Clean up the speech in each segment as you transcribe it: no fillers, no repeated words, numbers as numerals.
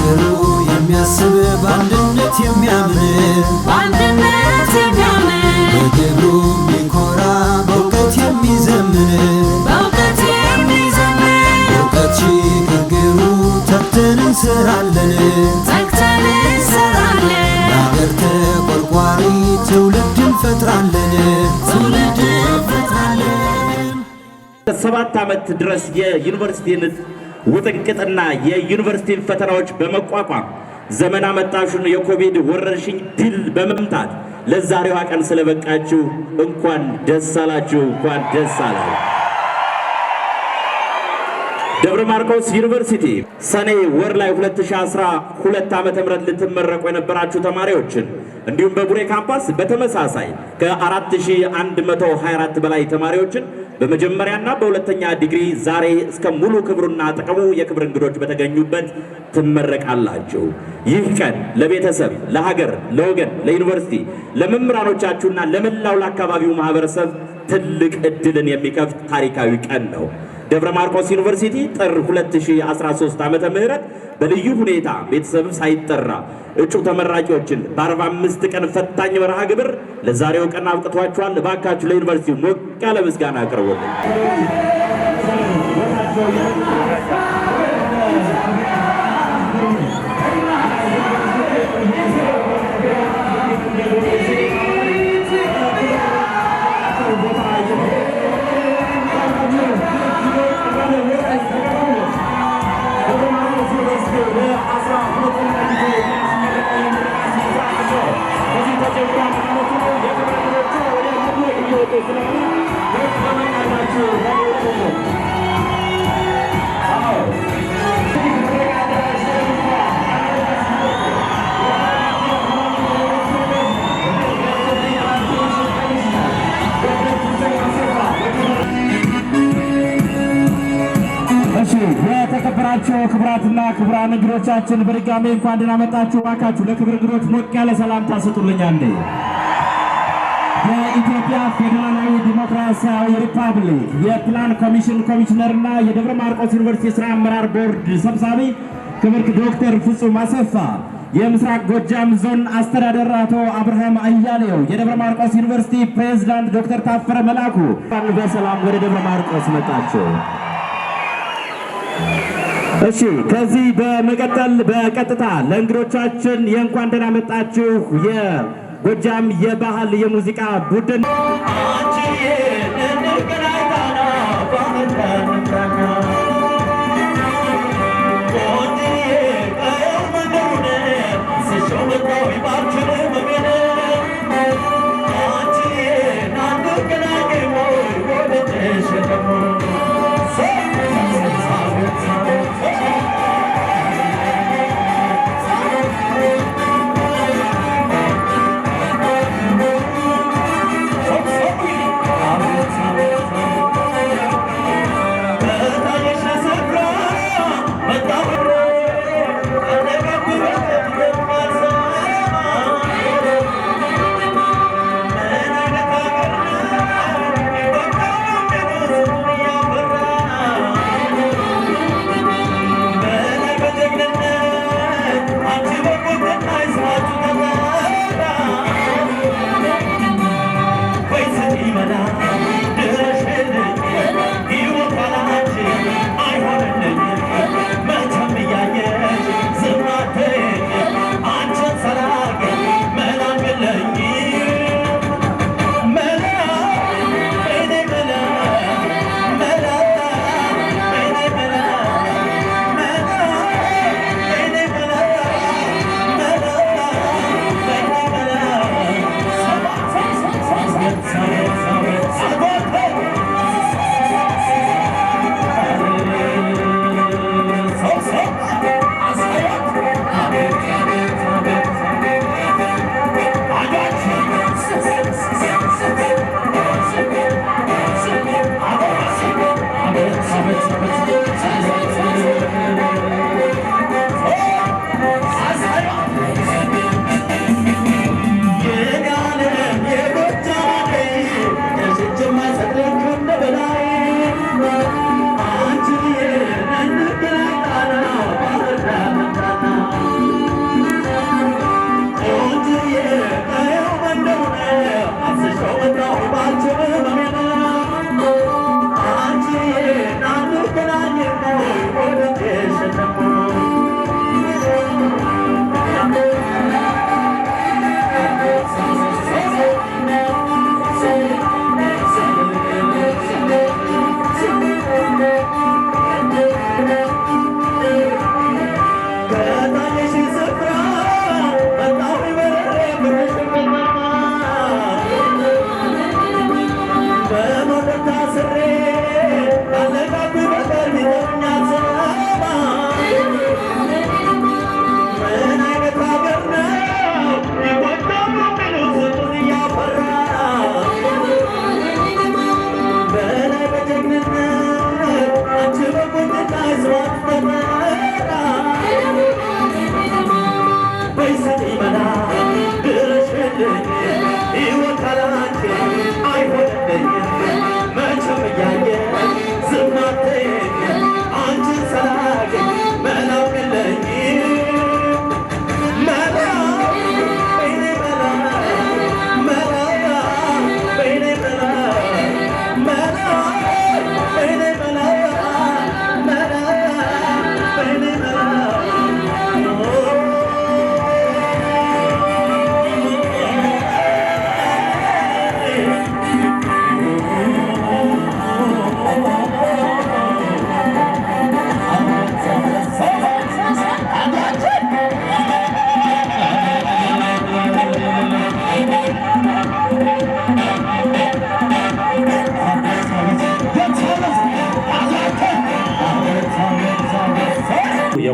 ለሀገሩ የሚያስብ በአንድነት የሚያምን በግብሩ የሚኮራ በእውቀት የሚዘምን በእውቀት ሽግግሩ ተግተን እንሰራለን ለሀገር ተቆርቋሪ ትውልድ እንፈጥራለን 7 ዓመት ድረስ የዩኒቨርሲቲን ውጥንቅጥና የዩኒቨርሲቲን ፈተናዎች በመቋቋም ዘመን አመጣሹን የኮቪድ ወረርሽኝ ድል በመምታት ለዛሬዋ ቀን ስለበቃችሁ እንኳን ደስ አላችሁ፣ እንኳን ደስ አላችሁ። ደብረ ማርቆስ ዩኒቨርሲቲ ሰኔ ወር ላይ 2012 ዓመተ ምህረት ልትመረቁ የነበራችሁ ተማሪዎችን እንዲሁም በቡሬ ካምፓስ በተመሳሳይ ከ4124 በላይ ተማሪዎችን በመጀመሪያና በሁለተኛ ዲግሪ ዛሬ እስከ ሙሉ ክብሩና ጥቅሙ የክብር እንግዶች በተገኙበት ትመረቃላችሁ። ይህ ቀን ለቤተሰብ፣ ለሀገር፣ ለወገን፣ ለዩኒቨርሲቲ፣ ለመምህራኖቻችሁና ለመላው ለአካባቢው ማህበረሰብ ትልቅ እድልን የሚከፍት ታሪካዊ ቀን ነው። ደብረ ማርቆስ ዩኒቨርሲቲ ጥር 2013 ዓመተ ምህረት በልዩ ሁኔታ ቤተሰብ ሳይጠራ እጩ ተመራቂዎችን በ45 ቀን ፈታኝ መርሃ ግብር ለዛሬው ቀን አብቅቷቸዋል። እባካችሁ ለዩኒቨርሲቲው ሞቅ ያለ ምስጋና አቅርቡልን። የተከበራችሁ ክቡራትና ክቡራን እንግዶቻችን በድጋሚ እንኳን ደህና መጣችሁ። እባካችሁ ለክብር እንግዶች ሞቅ ያለ ሰላምታ ስጡልኝ። የኢትዮጵያ ፌዴራላዊ ዲሞክራሲያዊ ሪፐብሊክ የፕላን ኮሚሽን ኮሚሽነርና የደብረ ማርቆስ ዩኒቨርሲቲ ስራ አመራር ቦርድ ሰብሳቢ ክብርት ዶክተር ፍጹም አሰፋ፣ የምስራቅ ጎጃም ዞን አስተዳደር አቶ አብርሃም አያሌው፣ የደብረ ማርቆስ ዩኒቨርሲቲ ፕሬዝዳንት ዶክተር ታፈረ መላኩ በሰላም ወደ ደብረ ማርቆስ መጣችሁ። እሺ፣ ከዚህ በመቀጠል በቀጥታ ለእንግዶቻችን የእንኳን ደህና መጣችሁ የጎጃም የባህል የሙዚቃ ቡድን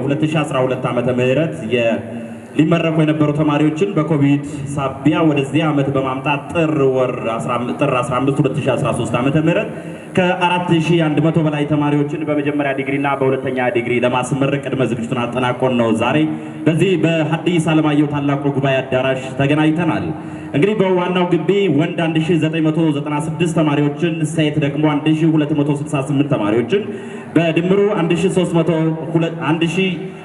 የ2012 ዓመተ ምህረት ሊመረቁ የነበሩ ተማሪዎችን በኮቪድ ሳቢያ ወደዚህ ዓመት በማምጣት ጥር 15 2013 ዓመተ ምህረት ከ4100 በላይ ተማሪዎችን በመጀመሪያ ዲግሪና በሁለተኛ ዲግሪ ለማስመረቅ ቅድመ ዝግጅቱን አጠናቆን ነው ዛሬ በዚህ በሐዲስ ዓለማየሁ ታላቁ ጉባኤ አዳራሽ ተገናኝተናል። እንግዲህ በዋናው ግቢ ወንድ 1996 ተማሪዎችን፣ ሴት ደግሞ 1268 ተማሪዎችን በድምሩ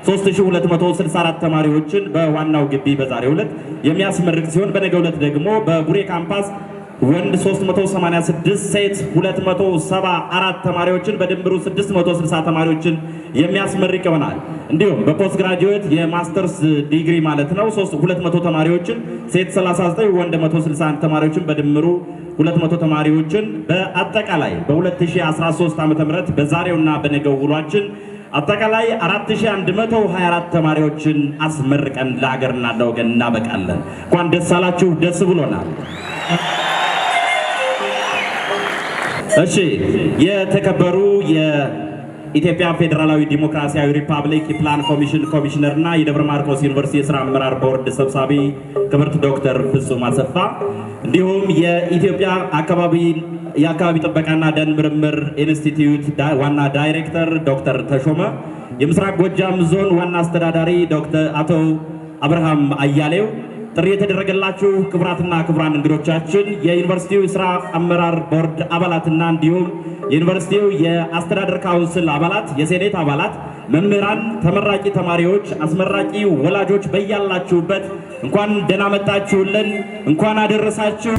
3264 ተማሪዎችን በዋናው ግቢ በዛሬው ዕለት የሚያስመርቅ ሲሆን በነገው ዕለት ደግሞ በቡሬ ካምፓስ ወንድ 386 ሴት 274 ተማሪዎችን በድምሩ 660 ተማሪዎችን የሚያስመርቅ ይሆናል። እንዲሁም በፖስት ግራጁዌት የማስተርስ ዲግሪ ማለት ነው 200 ተማሪዎችን ሴት 39 ወንድ 161 ተማሪዎችን በድምሩ 200 ተማሪዎችን በአጠቃላይ በ2013 ዓ.ም በዛሬውና በነገው ውሏችን አጠቃላይ 4124 ተማሪዎችን አስመርቀን ለሀገርና ለወገን እናበቃለን። እንኳን ደስ አላችሁ፣ ደስ ብሎናል። እሺ የተከበሩ የኢትዮጵያ ፌዴራላዊ ዲሞክራሲያዊ ሪፐብሊክ የፕላን ኮሚሽን ኮሚሽነርና የደብረ ማርቆስ ዩኒቨርሲቲ የሥራ አመራር ቦርድ ሰብሳቢ ክብርት ዶክተር ፍጹም አሰፋ እንዲሁም የኢትዮጵያ የአካባቢ ጥበቃና ደን ምርምር ኢንስቲትዩት ዋና ዳይሬክተር ዶክተር ተሾመ፣ የምስራቅ ጎጃም ዞን ዋና አስተዳዳሪ ዶክተር አቶ አብርሃም አያሌው፣ ጥሪ የተደረገላችሁ ክቡራትና ክቡራን እንግዶቻችን፣ የዩኒቨርሲቲው የሥራ አመራር ቦርድ አባላትና እንዲሁም የዩኒቨርሲቲው የአስተዳደር ካውንስል አባላት፣ የሴኔት አባላት፣ መምህራን፣ ተመራቂ ተማሪዎች፣ አስመራቂ ወላጆች በያላችሁበት እንኳን ደህና መጣችሁልን፣ እንኳን አደረሳችሁ።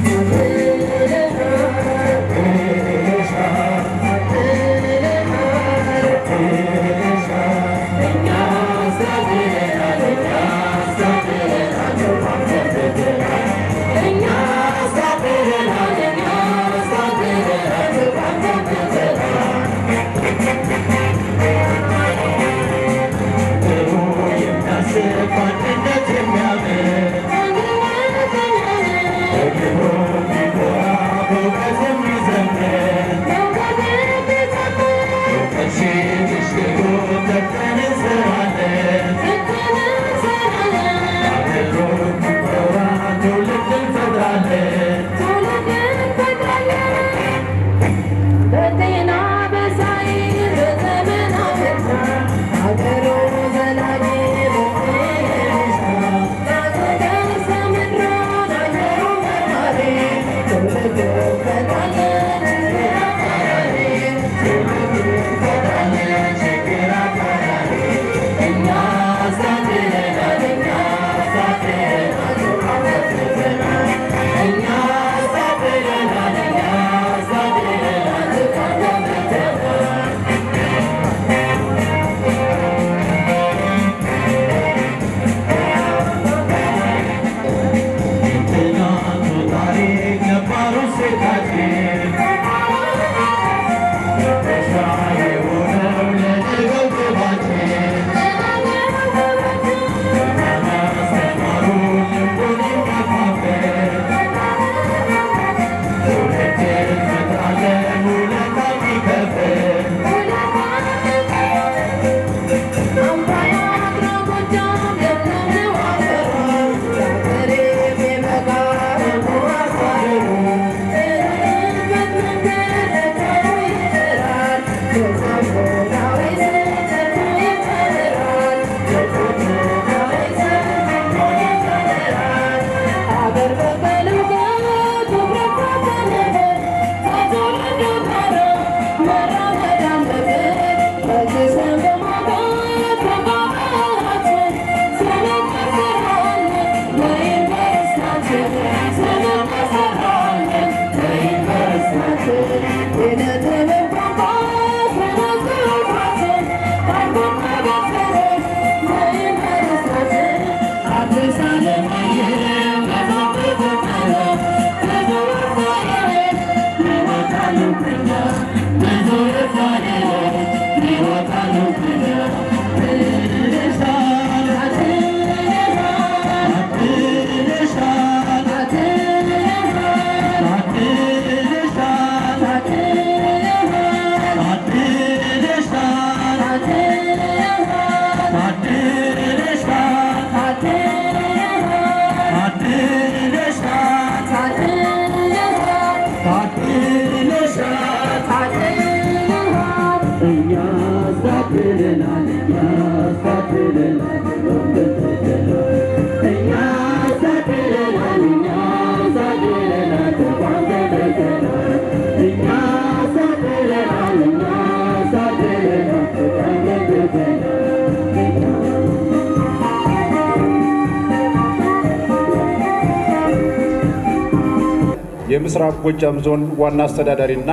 የምስራቅ ጎጃም ዞን ዋና አስተዳዳሪና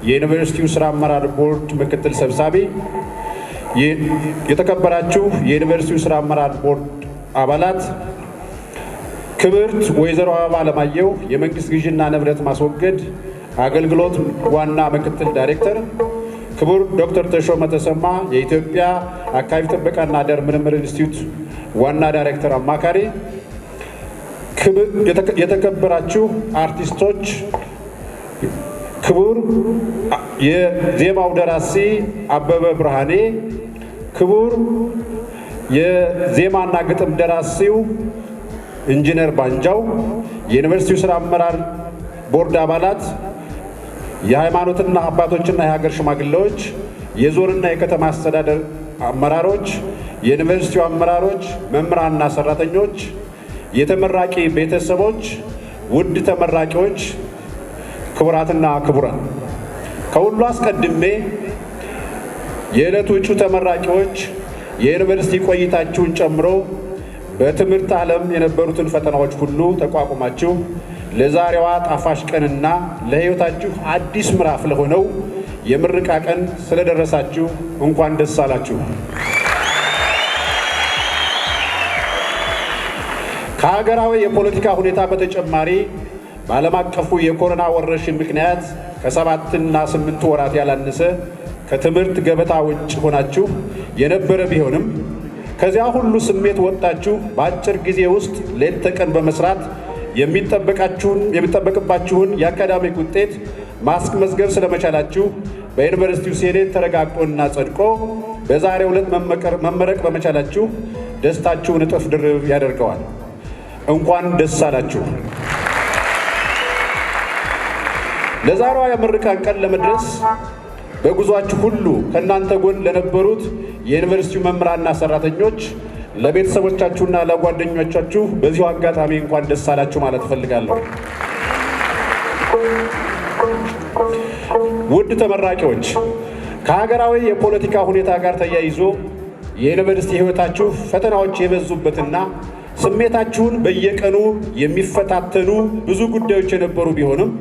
የዩኒቨርሲቲው ስራ አመራር ቦርድ ምክትል ሰብሳቢ፣ የተከበራችሁ የዩኒቨርሲቲው ስራ አመራር ቦርድ አባላት፣ ክብርት ወይዘሮ አበባ አለማየሁ የመንግስት ግዥና ንብረት ማስወገድ አገልግሎት ዋና ምክትል ዳይሬክተር፣ ክቡር ዶክተር ተሾመ ተሰማ የኢትዮጵያ አካባቢ ጥበቃና ደን ምርምር ኢንስቲትዩት ዋና ዳይሬክተር አማካሪ፣ የተከበራችሁ አርቲስቶች፣ ክቡር የዜማው ደራሲ አበበ ብርሃኔ፣ ክቡር የዜማና ግጥም ደራሲው ኢንጂነር ባንጃው፣ የዩኒቨርሲቲው ስራ አመራር ቦርድ አባላት፣ የሃይማኖትና አባቶችና የሀገር ሽማግሌዎች፣ የዞንና የከተማ አስተዳደር አመራሮች፣ የዩኒቨርሲቲው አመራሮች፣ መምህራንና ሰራተኞች፣ የተመራቂ ቤተሰቦች፣ ውድ ተመራቂዎች፣ ክቡራትና ክቡራን፣ ከሁሉ አስቀድሜ የዕለቱ እጩ ተመራቂዎች የዩኒቨርሲቲ ቆይታችሁን ጨምሮ በትምህርት ዓለም የነበሩትን ፈተናዎች ሁሉ ተቋቁማችሁ ለዛሬዋ ጣፋጭ ቀንና ለሕይወታችሁ አዲስ ምዕራፍ ለሆነው የምረቃ ቀን ስለደረሳችሁ እንኳን ደስ አላችሁ። ከሀገራዊ የፖለቲካ ሁኔታ በተጨማሪ በዓለም አቀፉ የኮሮና ወረርሽኝ ምክንያት ከ7 እና 8 ወራት ያላነሰ ከትምህርት ገበታ ውጭ ሆናችሁ የነበረ ቢሆንም ከዚያ ሁሉ ስሜት ወጣችሁ በአጭር ጊዜ ውስጥ ሌት ተቀን በመስራት የሚጠበቅባችሁን የአካዳሚክ ውጤት ማስመዝገብ ስለመቻላችሁ በዩኒቨርሲቲው ሴኔት ተረጋግጦና ጸድቆ በዛሬው ዕለት መመረቅ በመቻላችሁ ደስታችሁን እጥፍ ድርብ ያደርገዋል። እንኳን ደስ አላችሁ። ለዛሬዋ የምረቃን ቀን ለመድረስ በጉዟችሁ ሁሉ ከእናንተ ጎን ለነበሩት የዩኒቨርሲቲው መምህራንና ሰራተኞች፣ ለቤተሰቦቻችሁና ለጓደኞቻችሁ በዚሁ አጋጣሚ እንኳን ደስ አላችሁ ማለት እፈልጋለሁ። ውድ ተመራቂዎች፣ ከሀገራዊ የፖለቲካ ሁኔታ ጋር ተያይዞ የዩኒቨርሲቲ ሕይወታችሁ ፈተናዎች የበዙበትና ስሜታችሁን በየቀኑ የሚፈታተኑ ብዙ ጉዳዮች የነበሩ ቢሆንም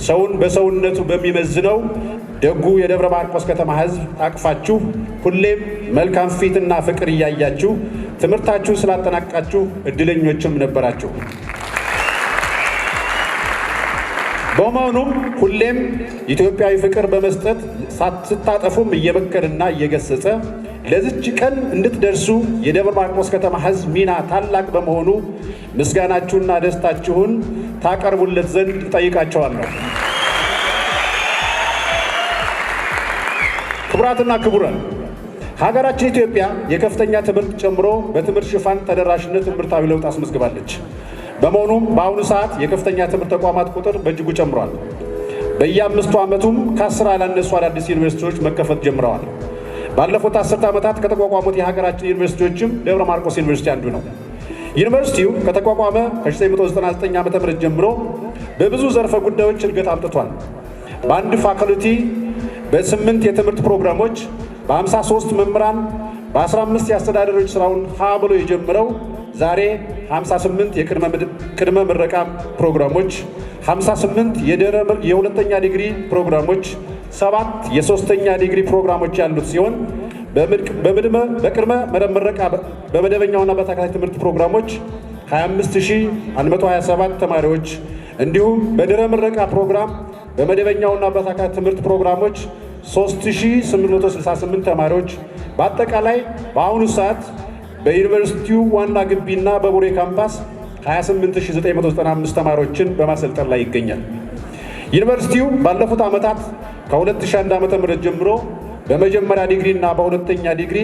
ሰውን በሰውነቱ በሚመዝነው ደጉ የደብረ ማርቆስ ከተማ ሕዝብ ታቅፋችሁ ሁሌም መልካም ፊትና ፍቅር እያያችሁ ትምህርታችሁን ስላጠናቀቃችሁ እድለኞችም ነበራችሁ። በመሆኑም ሁሌም ኢትዮጵያዊ ፍቅር በመስጠት ስታጠፉም እየመከረና እየገሰጸ ለዚች ቀን እንድትደርሱ የደብረ ማርቆስ ከተማ ሕዝብ ሚና ታላቅ በመሆኑ ምስጋናችሁና ደስታችሁን ታቀርቡለት ዘንድ እጠይቃቸዋለሁ። ክቡራትና ክቡራን፣ ሀገራችን ኢትዮጵያ የከፍተኛ ትምህርት ጨምሮ በትምህርት ሽፋን ተደራሽነት ትምህርታዊ ለውጥ አስመዝግባለች። በመሆኑም በአሁኑ ሰዓት የከፍተኛ ትምህርት ተቋማት ቁጥር በእጅጉ ጨምሯል። በየ5 ዓመቱም ከ10 ያላነሱ አዳዲስ ዩኒቨርሲቲዎች መከፈት ጀምረዋል። ባለፉት 10 ዓመታት ከተቋቋሙት የሀገራችን ዩኒቨርሲቲዎችም ደብረ ማርቆስ ዩኒቨርሲቲ አንዱ ነው። ዩኒቨርሲቲው ከተቋቋመ ከ1999 ዓ.ም ጀምሮ በብዙ ዘርፈ ጉዳዮች እድገት አምጥቷል። በአንድ ፋካልቲ በ8 የትምህርት ፕሮግራሞች፣ በ53 መምህራን፣ በ15 የአስተዳደሮች ስራውን ሀ ብሎ የጀመረው ዛሬ 58 የቅድመ ምረቃ ፕሮግራሞች፣ 58 የሁለተኛ ዲግሪ ፕሮግራሞች፣ 7 የሶስተኛ ዲግሪ ፕሮግራሞች ያሉት ሲሆን በቅድመ ምረቃ በመደበኛውና በተከታታይ ትምህርት ፕሮግራሞች 25127 ተማሪዎች እንዲሁም በድህረ ምረቃ ፕሮግራም በመደበኛውና በተከታታይ ትምህርት ፕሮግራሞች 3868 ተማሪዎች በአጠቃላይ በአሁኑ ሰዓት በዩኒቨርሲቲው ዋና ግቢና በቡሬ ካምፓስ 28995 ተማሪዎችን በማሰልጠን ላይ ይገኛል። ዩኒቨርሲቲው ባለፉት ዓመታት ከ2001 ዓ.ም ጀምሮ በመጀመሪያ ዲግሪ እና በሁለተኛ ዲግሪ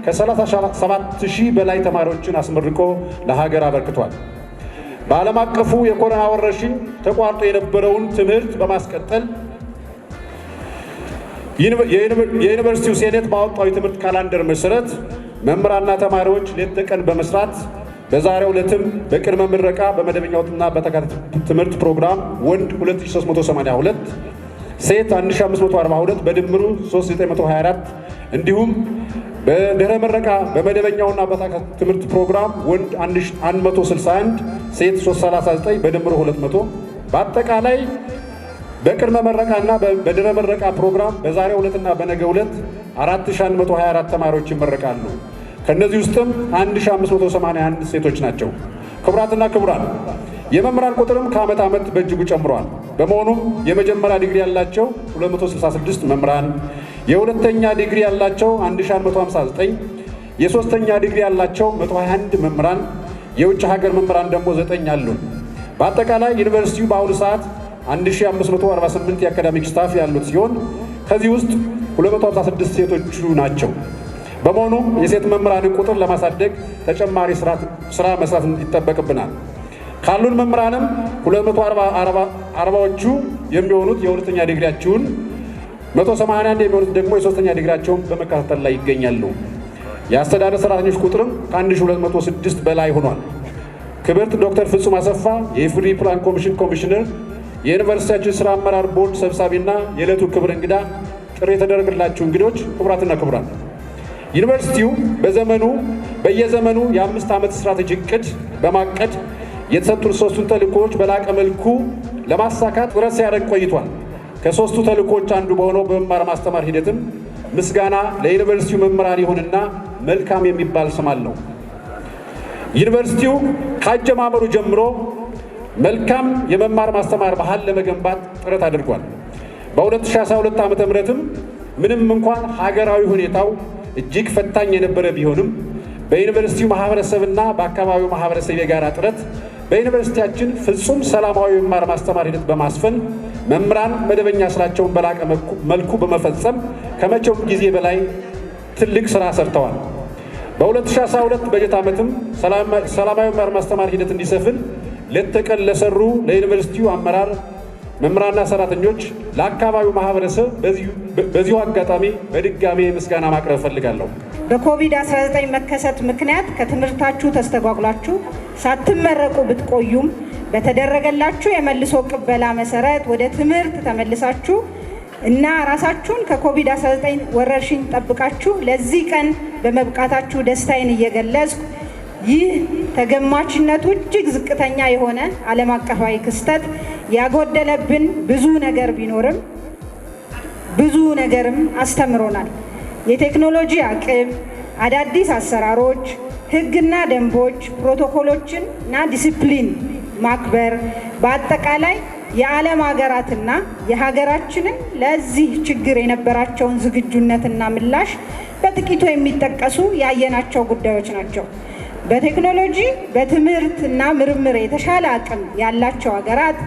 ከ37000 በላይ ተማሪዎችን አስመርቆ ለሀገር አበርክቷል። በዓለም አቀፉ የኮሮና ወረርሽኝ ተቋርጦ የነበረውን ትምህርት በማስቀጠል የዩኒቨርሲቲው ሴኔት ባወጣው የትምህርት ካላንደር መሰረት መምህራንና ተማሪዎች ሌት ተቀን በመስራት በዛሬው ዕለትም በቅድመ ምረቃ በመደበኛውና በተከታታይ ትምህርት ፕሮግራም ወንድ 2382፣ ሴት 1542 በድምሩ 3924 እንዲሁም በድህረ ምረቃ በመደበኛውና በተከታታይ ትምህርት ፕሮግራም ወንድ 161፣ ሴት 339 በድምሩ 200 በአጠቃላይ በቅድመ ምረቃና በድህረ ምረቃ ፕሮግራም በዛሬው ዕለትና በነገው ዕለት 4124 ተማሪዎች ይመረቃሉ። ከነዚህ ውስጥም 1581 ሴቶች ናቸው። ክቡራትና ክቡራን፣ የመምህራን ቁጥርም ከዓመት ዓመት በእጅጉ ጨምሯል። በመሆኑም የመጀመሪያ ዲግሪ ያላቸው 266 መምህራን፣ የሁለተኛ ዲግሪ ያላቸው 1159፣ የሶስተኛ ዲግሪ ያላቸው 121 መምህራን፣ የውጭ ሀገር መምህራን ደግሞ 9 አሉን። በአጠቃላይ ዩኒቨርሲቲው በአሁኑ ሰዓት 1548 የአካዳሚክ ስታፍ ያሉት ሲሆን ከዚህ ውስጥ 256 ሴቶቹ ናቸው። በመሆኑም የሴት መምህራንን ቁጥር ለማሳደግ ተጨማሪ ስራ መስራት ይጠበቅብናል። ካሉን መምህራንም 240ዎቹ የሚሆኑት የሁለተኛ ዲግሪያቸውን፣ 181 የሚሆኑት ደግሞ የሶስተኛ ዲግሪያቸውን በመከታተል ላይ ይገኛሉ። የአስተዳደር ሰራተኞች ቁጥርም ከ1206 በላይ ሆኗል። ክብርት ዶክተር ፍጹም አሰፋ የኢፌዴሪ ፕላን ኮሚሽን ኮሚሽነር፣ የዩኒቨርሲቲያችን ስራ አመራር ቦርድ ሰብሳቢና የዕለቱ ክብር እንግዳ፣ ጥሪ የተደረገላችሁ እንግዶች፣ ክቡራትና ክቡራን፣ ዩኒቨርሲቲው በየዘመኑ የ5 ዓመት ስትራቴጂክ ዕቅድ በማቀድ የተሰጡን 3ቱን ተልእኮዎች በላቀ መልኩ ለማሳካት ጥረት ሲያደርግ ቆይቷል። ከ3ቱ ተልእኮዎች አንዱ በሆነው በመማር ማስተማር ሂደትም ምስጋና ለዩኒቨርሲቲው መምህራን ይሁንና መልካም የሚባል ስም አለው። ዩኒቨርሲቲው ካጀማመሩ ጀምሮ መልካም የመማር ማስተማር ባህል ለመገንባት ጥረት አድርጓል። በ2012 ዓ.ም ምንም እንኳን ሀገራዊ ሁኔታው እጅግ ፈታኝ የነበረ ቢሆንም በዩኒቨርሲቲው ማህበረሰብና በአካባቢው ማህበረሰብ የጋራ ጥረት በዩኒቨርሲቲያችን ፍጹም ሰላማዊ መማር ማስተማር ሂደት በማስፈን መምህራን መደበኛ ስራቸውን በላቀ መልኩ በመፈጸም ከመቼውም ጊዜ በላይ ትልቅ ስራ ሰርተዋል። በ2012 በጀት ዓመትም ሰላማዊ መማር ማስተማር ሂደት እንዲሰፍን ሌት ተቀን ለሰሩ ለዩኒቨርሲቲው አመራር፣ መምህራንና ሰራተኞች፣ ለአካባቢው ማህበረሰብ በዚሁ አጋጣሚ በድጋሜ ምስጋና ማቅረብ እፈልጋለሁ። በኮቪድ-19 መከሰት ምክንያት ከትምህርታችሁ ተስተጓጉላችሁ ሳትመረቁ ብትቆዩም በተደረገላችሁ የመልሶ ቅበላ መሰረት ወደ ትምህርት ተመልሳችሁ እና ራሳችሁን ከኮቪድ-19 ወረርሽኝ ጠብቃችሁ ለዚህ ቀን በመብቃታችሁ ደስታዬን እየገለጽኩ ይህ ተገማችነቱ እጅግ ዝቅተኛ የሆነ ዓለም አቀፋዊ ክስተት ያጎደለብን ብዙ ነገር ቢኖርም ብዙ ነገርም አስተምሮናል። የቴክኖሎጂ አቅም፣ አዳዲስ አሰራሮች፣ ሕግና ደንቦች፣ ፕሮቶኮሎችን እና ዲሲፕሊን ማክበር በአጠቃላይ የዓለም ሀገራትና የሀገራችንን ለዚህ ችግር የነበራቸውን ዝግጁነትና ምላሽ በጥቂቱ የሚጠቀሱ ያየናቸው ጉዳዮች ናቸው። በቴክኖሎጂ በትምህርት እና ምርምር የተሻለ አቅም ያላቸው ሀገራት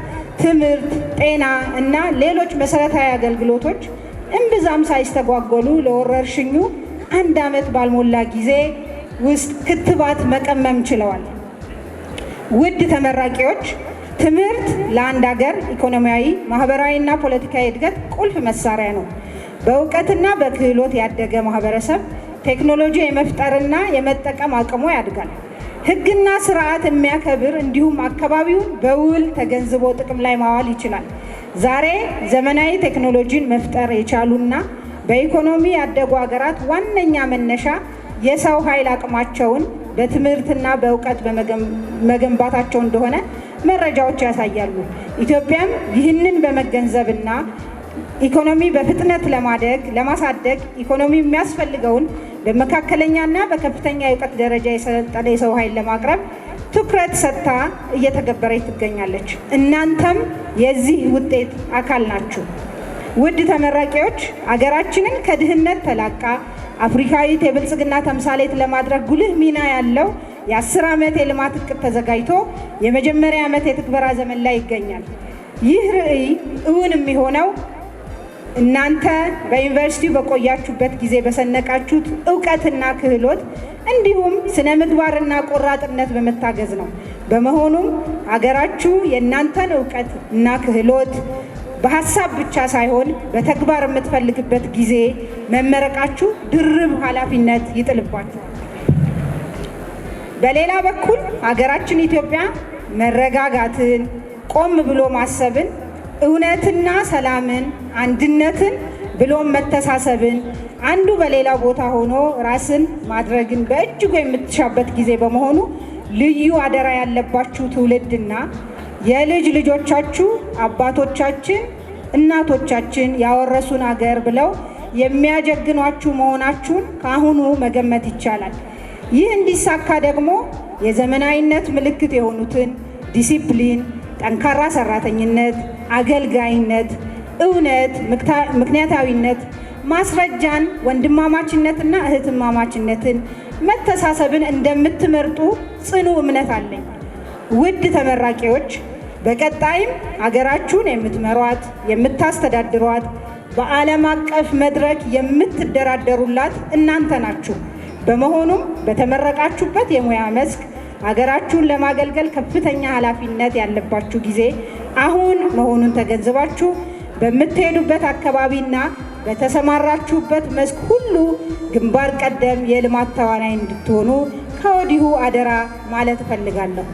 ትምህርት፣ ጤና እና ሌሎች መሰረታዊ አገልግሎቶች እምብዛም ሳይስተጓጎሉ ለወረርሽኙ 1 ዓመት ባልሞላ ጊዜ ውስጥ ክትባት መቀመም ችለዋል። ውድ ተመራቂዎች፣ ትምህርት ለአንድ ሀገር ኢኮኖሚያዊ፣ ማህበራዊ እና ፖለቲካዊ እድገት ቁልፍ መሳሪያ ነው። በእውቀትና በክህሎት ያደገ ማህበረሰብ ቴክኖሎጂ የመፍጠርና የመጠቀም አቅሙ ያድጋል። ሕግና ስርዓት የሚያከብር እንዲሁም አካባቢውን በውል ተገንዝቦ ጥቅም ላይ ማዋል ይችላል። ዛሬ ዘመናዊ ቴክኖሎጂን መፍጠር የቻሉና በኢኮኖሚ ያደጉ ሀገራት ዋነኛ መነሻ የሰው ኃይል አቅማቸውን በትምህርትና በእውቀት በመገንባታቸው እንደሆነ መረጃዎች ያሳያሉ። ኢትዮጵያም ይህንን በመገንዘብና ኢኮኖሚ በፍጥነት ለማሳደግ ኢኮኖሚ የሚያስፈልገውን በመካከለኛና በከፍተኛ የእውቀት ደረጃ የሰለጠነ የሰው ኃይል ለማቅረብ ትኩረት ሰጥታ እየተገበረች ትገኛለች። እናንተም የዚህ ውጤት አካል ናችሁ። ውድ ተመራቂዎች፣ አገራችንን ከድህነት ተላቃ አፍሪካዊት የብልጽግና ተምሳሌት ለማድረግ ጉልህ ሚና ያለው የ10 ዓመት የልማት እቅድ ተዘጋጅቶ የመጀመሪያ ዓመት የትግበራ ዘመን ላይ ይገኛል። ይህ ርዕይ እውን የሚሆነው እናንተ በዩኒቨርሲቲው በቆያችሁበት ጊዜ በሰነቃችሁት እውቀትና ክህሎት እንዲሁም ስነ ምግባርና ቆራጥነት በመታገዝ ነው። በመሆኑም ሀገራችሁ የእናንተን እውቀት እና ክህሎት በሀሳብ ብቻ ሳይሆን በተግባር የምትፈልግበት ጊዜ መመረቃችሁ ድርብ ኃላፊነት ይጥልባችኋል። በሌላ በኩል ሀገራችን ኢትዮጵያ መረጋጋትን፣ ቆም ብሎ ማሰብን፣ እውነትና ሰላምን፣ አንድነትን ብሎም መተሳሰብን፣ አንዱ በሌላው ቦታ ሆኖ ራስን ማድረግን በእጅጉ የምትሻበት ጊዜ በመሆኑ ልዩ አደራ ያለባችሁ ትውልድና የልጅ ልጆቻችሁ አባቶቻችን እናቶቻችን ያወረሱን አገር ብለው የሚያጀግኗችሁ መሆናችሁን ከአሁኑ መገመት ይቻላል። ይህ እንዲሳካ ደግሞ የዘመናዊነት ምልክት የሆኑትን ዲሲፕሊን፣ ጠንካራ ሰራተኝነት፣ አገልጋይነት፣ እውነት፣ ምክንያታዊነት፣ ማስረጃን፣ ወንድማማችነትና እህትማማችነትን፣ መተሳሰብን እንደምትመርጡ ጽኑ እምነት አለኝ። ውድ ተመራቂዎች፣ በቀጣይም ሀገራችሁን የምትመሯት የምታስተዳድሯት በዓለም አቀፍ መድረክ የምትደራደሩላት እናንተ ናችሁ። በመሆኑም በተመረቃችሁበት የሙያ መስክ ሀገራችሁን ለማገልገል ከፍተኛ ኃላፊነት ያለባችሁ ጊዜ አሁን መሆኑን ተገንዝባችሁ በምትሄዱበት አካባቢና በተሰማራችሁበት መስክ ሁሉ ግንባር ቀደም የልማት ተዋናይ እንድትሆኑ ከወዲሁ አደራ ማለት እፈልጋለሁ።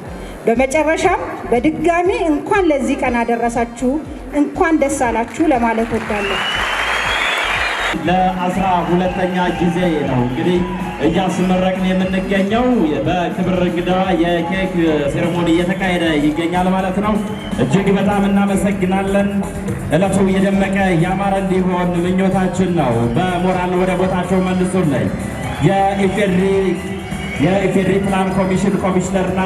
በመጨረሻም በድጋሚ እንኳን ለዚህ ቀን አደረሳችሁ፣ እንኳን ደስ አላችሁ ለማለት ወዳለሁ። ለ12ኛ ጊዜ ነው እንግዲህ እያስመረቅን የምንገኘው። በክብር እንግዳዋ የኬክ ሴሬሞኒ እየተካሄደ ይገኛል ማለት ነው። እጅግ በጣም እናመሰግናለን። እለቱ የደመቀ ያማረ እንዲሆን ምኞታችን ነው። በሞራል ወደ ቦታቸው መልሱልኝ። የኢፌዴሪ ፕላን ኮሚሽን ኮሚሽነርና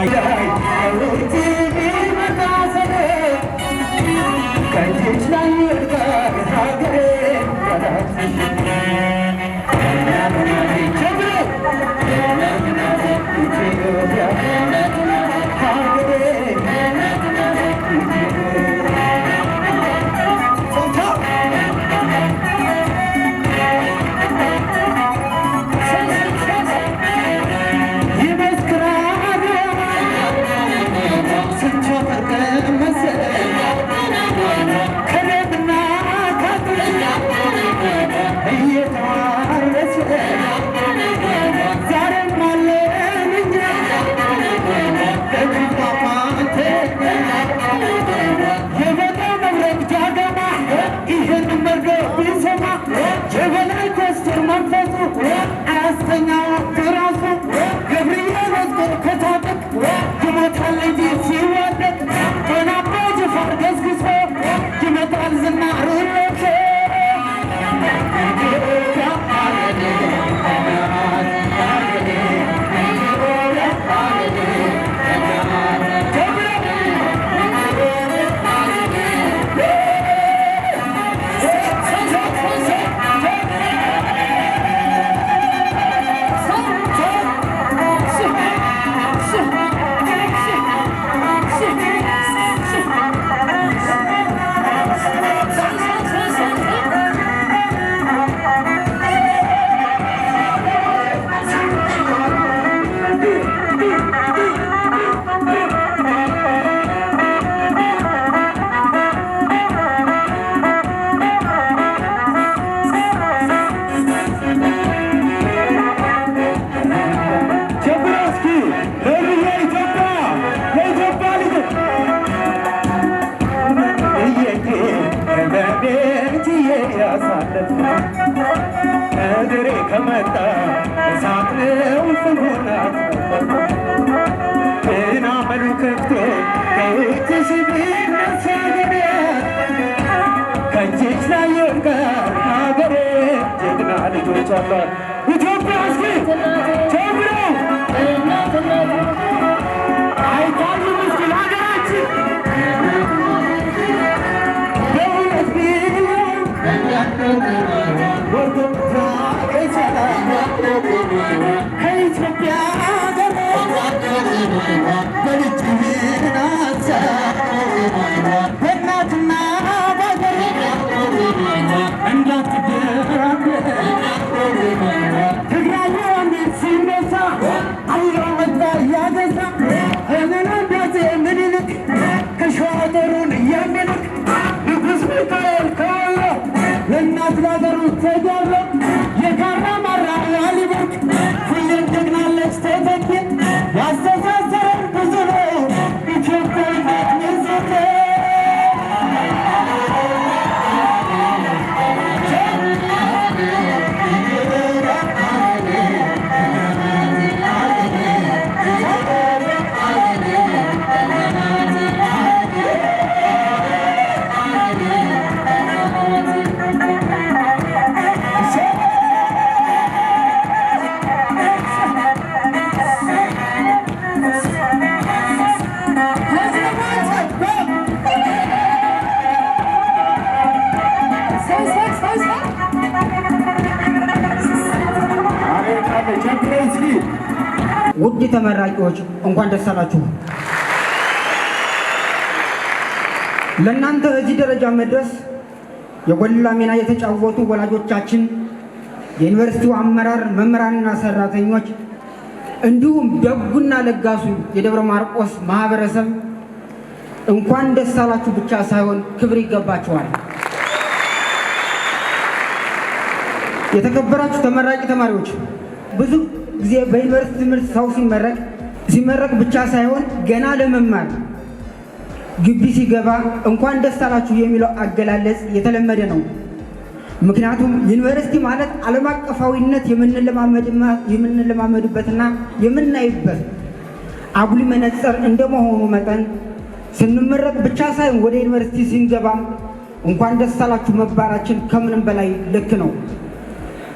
ውድ ተመራቂዎች እንኳን ደስ አላችሁ። ለእናንተ እዚህ ደረጃ መድረስ የጎላ ሚና የተጫወቱ ወላጆቻችን፣ የዩኒቨርሲቲው አመራር፣ መምህራንና ሰራተኞች እንዲሁም ደጉና ለጋሱ የደብረ ማርቆስ ማህበረሰብ እንኳን ደስ አላችሁ ብቻ ሳይሆን ክብር ይገባችኋል። የተከበራችሁ ተመራቂ ተማሪዎች፣ ብዙ ጊዜ በዩኒቨርሲቲ ትምህርት ሰው ሲመረቅ ብቻ ሳይሆን ገና ለመማር ግቢ ሲገባ እንኳን ደስ አላችሁ የሚለው አገላለጽ የተለመደ ነው። ምክንያቱም ዩኒቨርሲቲ ማለት ዓለም አቀፋዊነት የምንለማመድበትና የምናይበት አጉሊ መነጽር እንደመሆኑ መጠን ስንመረቅ ብቻ ሳይሆን ወደ ዩኒቨርሲቲ ስንገባም እንኳን ደስ አላችሁ መባላችን ከምንም በላይ ልክ ነው።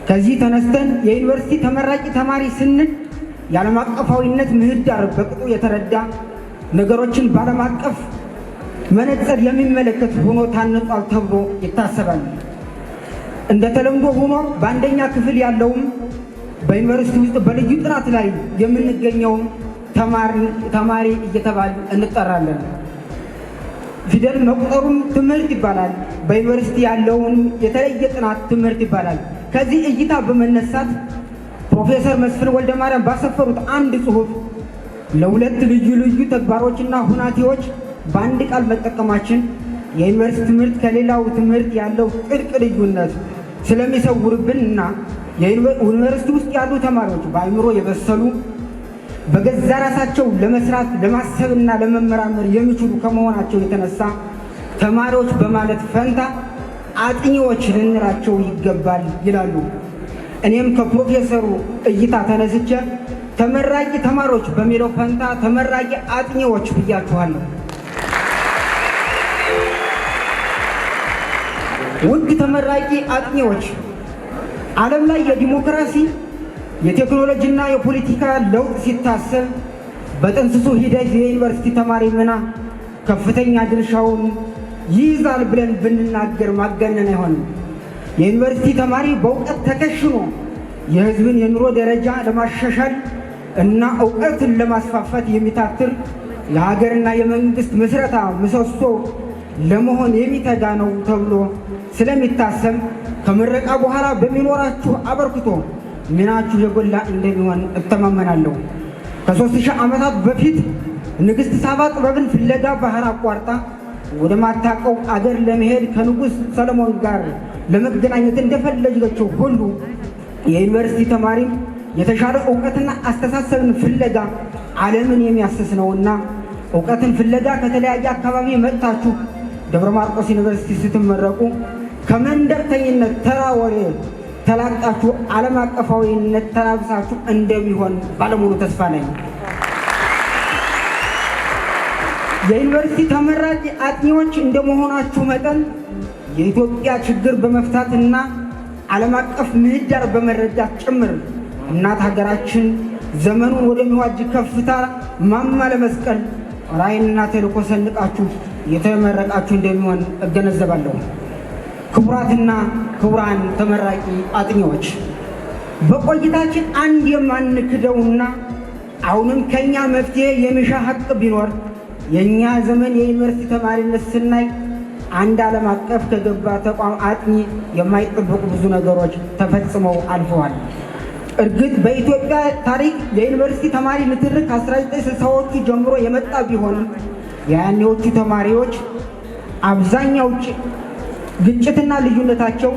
ከዚህ ተነስተን የዩኒቨርሲቲ ተመራቂ ተማሪ ስንል የዓለም አቀፋዊነት ምህዳር በቅጡ የተረዳ ነገሮችን በዓለም አቀፍ መነጽር የሚመለከት ሆኖ ታንጿል ተብሎ ይታሰባል። እንደ ተለምዶ ሆኖ በአንደኛ ክፍል ያለውም በዩኒቨርሲቲ ውስጥ በልዩ ጥናት ላይ የምንገኘውም ተማሪ እየተባል እንጠራለን። ፊደል መቁጠሩም ትምህርት ይባላል። በዩኒቨርሲቲ ያለውን የተለየ ጥናት ትምህርት ይባላል። ከዚህ እይታ በመነሳት ፕሮፌሰር መስፍን ወልደማርያም ባሰፈሩት አንድ ጽሑፍ ለሁለት ልዩ ልዩ ተግባሮችና ሁናቴዎች በአንድ ቃል መጠቀማችን የዩኒቨርሲቲ ትምህርት ከሌላው ትምህርት ያለው ጥልቅ ልዩነት ስለሚሰውርብን እና የዩኒቨርሲቲ ውስጥ ያሉ ተማሪዎች በአእምሮ የበሰሉ በገዛ ራሳቸው ለመስራት ለማሰብና ለመመራመር የሚችሉ ከመሆናቸው የተነሳ ተማሪዎች በማለት ፈንታ አጥኚዎች ልንላቸው ይገባል ይላሉ። እኔም ከፕሮፌሰሩ እይታ ተነስቼ ተመራቂ ተማሪዎች በሚለው ፈንታ ተመራቂ አጥኚዎች ብያችኋለሁ። ውድ ተመራቂ አጥኚዎች፣ ዓለም ላይ የዲሞክራሲ የቴክኖሎጂና የፖለቲካ ለውጥ ሲታሰብ በጥንስሱ ሂደት የዩኒቨርሲቲ ተማሪ ሚና ከፍተኛ ድርሻውን ይይዛል ብለን ብንናገር ማጋነን አይሆንም። የዩኒቨርሲቲ ተማሪ በእውቀት ተከሽኖ የሕዝብን የኑሮ ደረጃ ለማሻሻል እና እውቀትን ለማስፋፋት የሚታትር የሀገርና የመንግስት ምስረታ ምሰሶ ለመሆን የሚተጋ ነው ተብሎ ስለሚታሰብ ከምረቃ በኋላ በሚኖራችሁ አበርክቶ ሚናችሁ የጎላ እንደሚሆን እተማመናለሁ። ከ3000 ዓመታት በፊት ንግሥት ሳባ ጥበብን ፍለጋ ባህር አቋርጣ ወደ ማታውቀው አገር ለመሄድ ከንጉሥ ሰለሞን ጋር ለመገናኘት እንደፈለገችው ሁሉ የዩኒቨርሲቲ ተማሪም የተሻለ እውቀትና አስተሳሰብን ፍለጋ ዓለምን የሚያስስ ነውና እውቀትን ፍለጋ ከተለያየ አካባቢ መጥታችሁ ደብረ ማርቆስ ዩኒቨርሲቲ ስትመረቁ ከመንደርተኝነት ተራ ወሬ ተላቃችሁ ዓለም አቀፋዊነት ተላብሳችሁ እንደሚሆን ባለሙሉ ተስፋ ነኝ። የዩኒቨርሲቲ ተመራቂ አጥኚዎች እንደመሆናችሁ መጠን የኢትዮጵያ ችግር በመፍታትና ዓለም አቀፍ ምህዳር በመረዳት ጭምር እናት ሀገራችን ዘመኑን ወደሚዋጅ ከፍታ ማማ ለመስቀል ራዕይና ተልዕኮ ሰንቃችሁ የተመረቃችሁ እንደሚሆን እገነዘባለሁ። ክቡራትና ክቡራን ተመራቂ አጥኚዎች፣ በቆይታችን አንድ የማንክደውና አሁንም ከኛ መፍትሄ የሚሻ ሀቅ ቢኖር የኛ ዘመን የዩኒቨርሲቲ ተማሪነት ስናይ አንድ ዓለም አቀፍ ከገባ ተቋም አጥኚ የማይጠበቁ ብዙ ነገሮች ተፈጽመው አልፈዋል። እርግጥ በኢትዮጵያ ታሪክ የዩኒቨርሲቲ ተማሪ ንትርክ 1960ዎቹ ጀምሮ የመጣ ቢሆንም የያኔዎቹ ተማሪዎች አብዛኛው ግጭትና ልዩነታቸው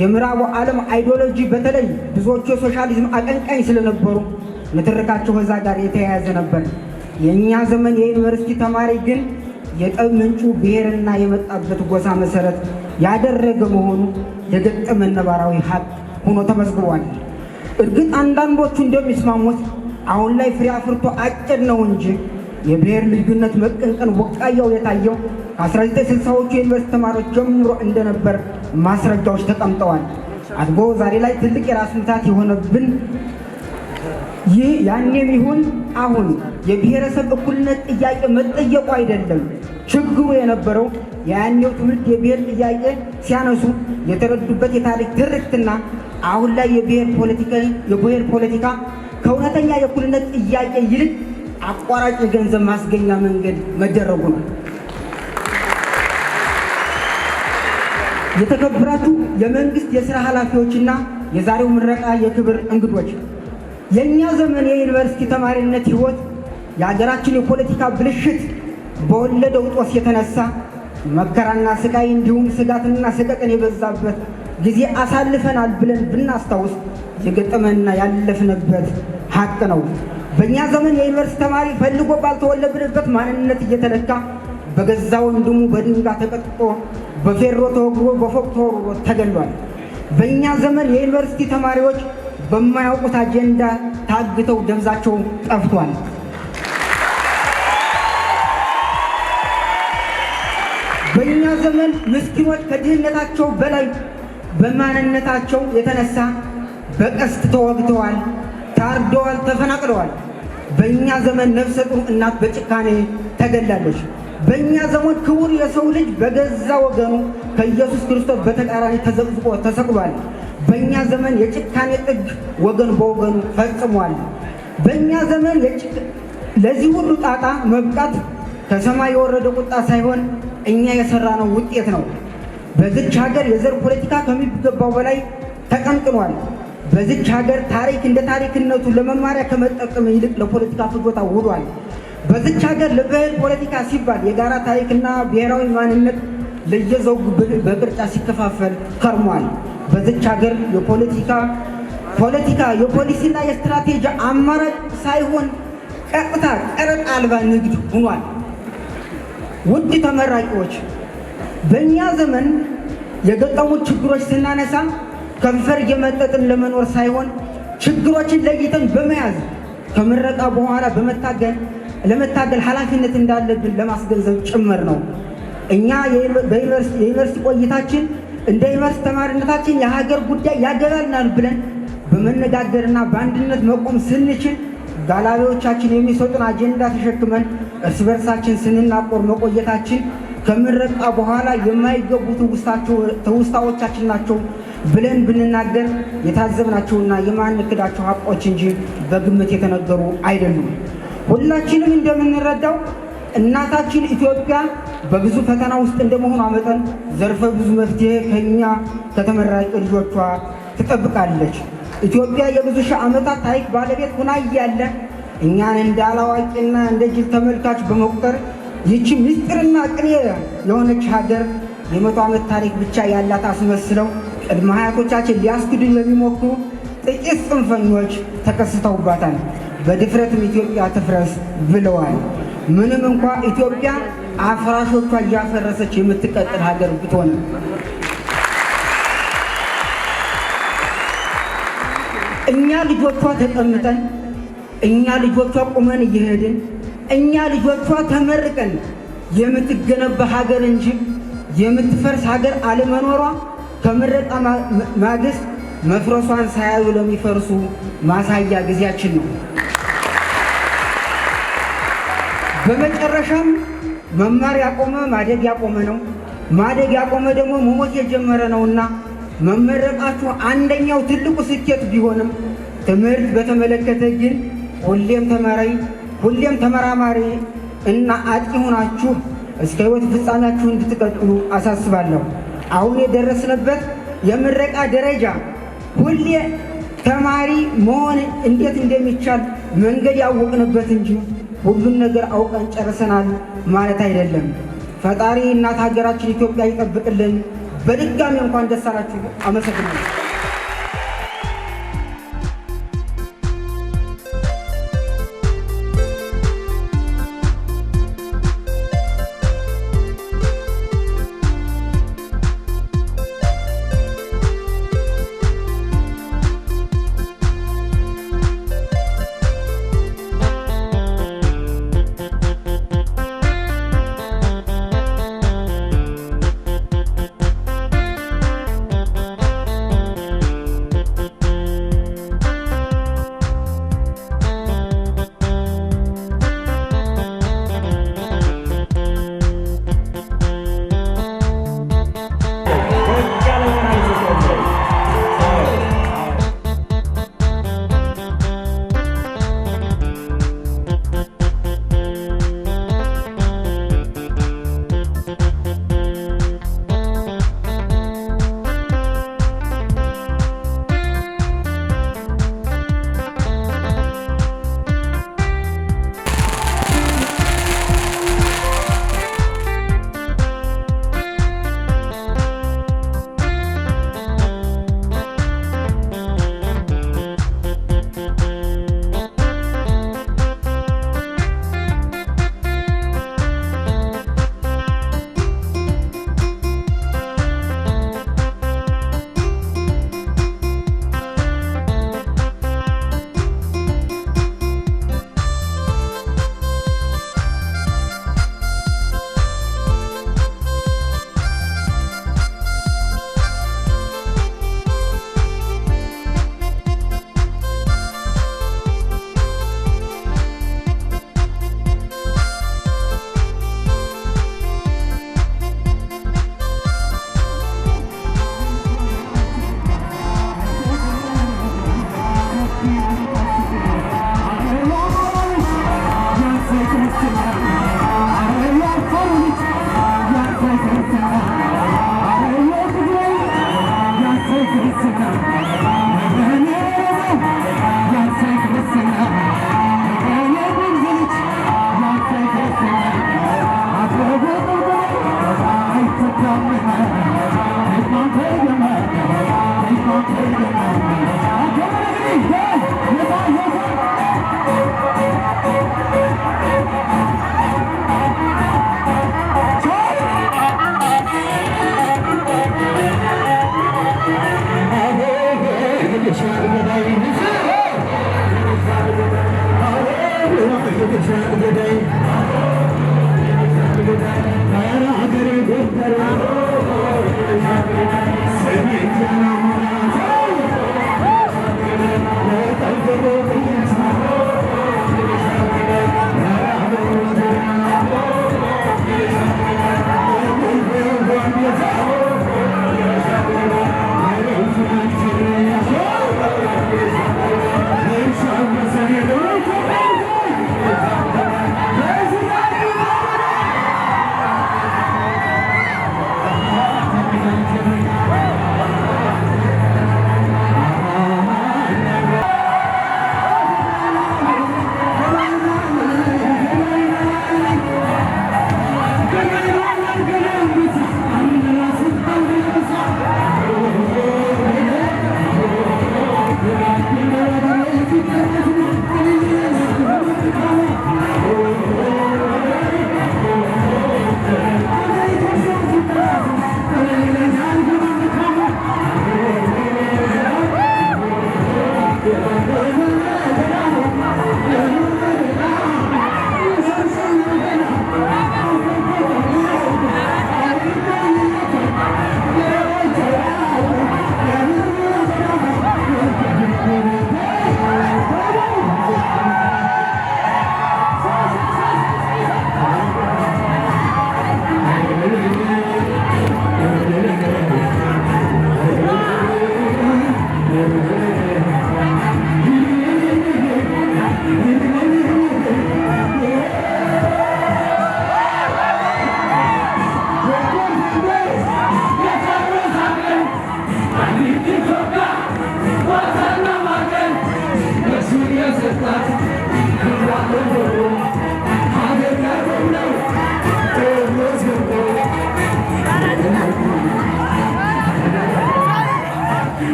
የምዕራቡ ዓለም አይዲዮሎጂ በተለይ ብዙዎቹ የሶሻሊዝም አቀንቃኝ ስለነበሩ ንትርካቸው ከዛ ጋር የተያያዘ ነበር። የእኛ ዘመን የዩኒቨርሲቲ ተማሪ ግን የጠብ ምንጩ ብሔርና የመጣበት ጎሳ መሰረት ያደረገ መሆኑ የገጠመን ነባራዊ ሀቅ ሆኖ ተመዝግቧል። እርግጥ አንዳንዶቹ እንደሚስማሙት አሁን ላይ ፍሬ አፍርቶ አጭር ነው እንጂ የብሔር ልዩነት መቀንቀን ወቃያው የታየው ከ1960ዎቹ የዩኒቨርሲቲ ተማሪዎች ጀምሮ እንደነበር ማስረጃዎች ተቀምጠዋል። አድጎ ዛሬ ላይ ትልቅ የራስ ምታት የሆነብን ይህ ያኔም ይሁን አሁን የብሔረሰብ እኩልነት ጥያቄ መጠየቁ አይደለም። ችግሩ የነበረው የያኔው ትውልድ የብሔር ጥያቄ ሲያነሱ የተረዱበት የታሪክ ትርክትና አሁን ላይ የብሔር ፖለቲካ ከእውነተኛ የእኩልነት ጥያቄ ይልቅ አቋራጭ የገንዘብ ማስገኛ መንገድ መደረጉ ነው። የተከበራችሁ የመንግስት የሥራ ኃላፊዎችና የዛሬው ምረቃ የክብር እንግዶች፣ የእኛ ዘመን የዩኒቨርሲቲ ተማሪነት ሕይወት የሀገራችን የፖለቲካ ብልሽት በወለደው ጦስ የተነሳ መከራና ስቃይ እንዲሁም ስጋትና ሰቀቀን የበዛበት ጊዜ አሳልፈናል ብለን ብናስታውስ የገጠመንና ያለፍንበት ሀቅ ነው። በእኛ ዘመን የዩኒቨርሲቲ ተማሪ ፈልጎ ባልተወለድንበት ማንነት እየተለካ በገዛ ወንድሙ በድንጋይ ተቀጥቅጦ በፌሮ ተወግሮ በፎቅ ተወርሮ ተገሏል። በእኛ ዘመን የዩኒቨርሲቲ ተማሪዎች በማያውቁት አጀንዳ ታግተው ደብዛቸው ጠፍቷል። በእኛ ዘመን ምስኪኖች ከድህነታቸው በላይ በማንነታቸው የተነሳ በቀስት ተወግተዋል፣ ታርደዋል፣ ተፈናቅለዋል። በእኛ ዘመን ነፍሰ ጡር እናት በጭካኔ ተገላለች። በእኛ ዘመን ክቡር የሰው ልጅ በገዛ ወገኑ ከኢየሱስ ክርስቶስ በተቃራኒ ተዘቅዝቆ ተሰቅሏል። በእኛ ዘመን የጭካኔ ጥግ ወገን በወገኑ ፈጽሟል። በእኛ ዘመን ለዚህ ሁሉ ጣጣ መብቃት ከሰማይ የወረደ ቁጣ ሳይሆን እኛ የሰራነው ውጤት ነው። በዚች ሀገር የዘር ፖለቲካ ከሚገባው በላይ ተቀንቅኗል። በዚች ሀገር ታሪክ እንደ ታሪክነቱ ለመማሪያ ከመጠቀም ይልቅ ለፖለቲካ ፍጆታ ውሏል። በዚች ሀገር ለብሔር ፖለቲካ ሲባል የጋራ ታሪክና ብሔራዊ ማንነት ለየዘውግ በቅርጫ ሲከፋፈል ከርሟል። በዚች ሀገር ፖለቲካ የፖሊሲና የስትራቴጂ አማራጭ ሳይሆን ቀጥታ ቀረጥ አልባ ንግድ ሆኗል። ውድ ተመራቂዎች፣ በእኛ ዘመን የገጠሙ ችግሮች ስናነሳ ከንፈር እየመጠጥን ለመኖር ሳይሆን ችግሮችን ለይተን በመያዝ ከምረቃ በኋላ ለመታገል ኃላፊነት እንዳለብን ለማስገንዘብ ጭምር ነው። እኛ የዩኒቨርሲቲ ቆይታችን እንደ ዩኒቨርሲቲ ተማሪነታችን የሀገር ጉዳይ ያገባናል ብለን በመነጋገርና በአንድነት መቆም ስንችል ጋላቢዎቻችን የሚሰጡን አጀንዳ ተሸክመን እርስ በርሳችን ስንናቆር መቆየታችን ከምረቃ በኋላ የማይገቡ ትውስታዎቻችን ናቸው ብለን ብንናገር የታዘብናቸውና የማንክዳቸው ሀቆች እንጂ በግምት የተነገሩ አይደሉም። ሁላችንም እንደምንረዳው እናታችን ኢትዮጵያ በብዙ ፈተና ውስጥ እንደመሆኗ መጠን ዘርፈ ብዙ መፍትሄ ከኛ ከተመራቂ ልጆቿ ትጠብቃለች። ኢትዮጵያ የብዙ ሺህ ዓመታት ታሪክ ባለቤት ሆና እያለ እኛን እንደ አላዋቂና እንደ ጅል ተመልካች በመቁጠር ይቺ ምስጢርና ቅኔ የሆነች ሀገር የ100 ዓመት ታሪክ ብቻ ያላት አስመስለው ቅድመ አያቶቻችን ሊያስክዱ የሚሞክሩ ጥቂት ጽንፈኞች ተከስተውባታል። በድፍረትም ኢትዮጵያ ትፍረስ ብለዋል። ምንም እንኳ ኢትዮጵያ አፍራሾቿ እያፈረሰች የምትቀጥል ሀገር ብትሆንም እኛ ልጆቿ ተቀምጠን፣ እኛ ልጆቿ ቁመን እየሄድን፣ እኛ ልጆቿ ተመርቀን የምትገነባ ሀገር እንጂ የምትፈርስ ሀገር አለመኖሯ ከምረቃ ማግስት መፍረሷን ሳያዩ ለሚፈርሱ ማሳያ ጊዜያችን ነው። በመጨረሻም መማር ያቆመ ማደግ ያቆመ ነው፣ ማደግ ያቆመ ደግሞ መሞት የጀመረ ነውና መመረቃችሁ አንደኛው ትልቁ ስኬት ቢሆንም ትምህርት በተመለከተ ግን ሁሌም ተመራማሪ እና አጥቂ ሆናችሁ እስከ ሕይወት ፍጻሜያችሁ እንድትቀጥሉ አሳስባለሁ። አሁን የደረስንበት የምረቃ ደረጃ ሁሌ ተማሪ መሆን እንዴት እንደሚቻል መንገድ ያወቅንበት እንጂ ሁሉን ነገር አውቀን ጨርሰናል ማለት አይደለም። ፈጣሪ እናት ሀገራችን ኢትዮጵያ ይጠብቅልን። በድጋሚ እንኳን ደስ አላችሁ። አመሰግናለሁ።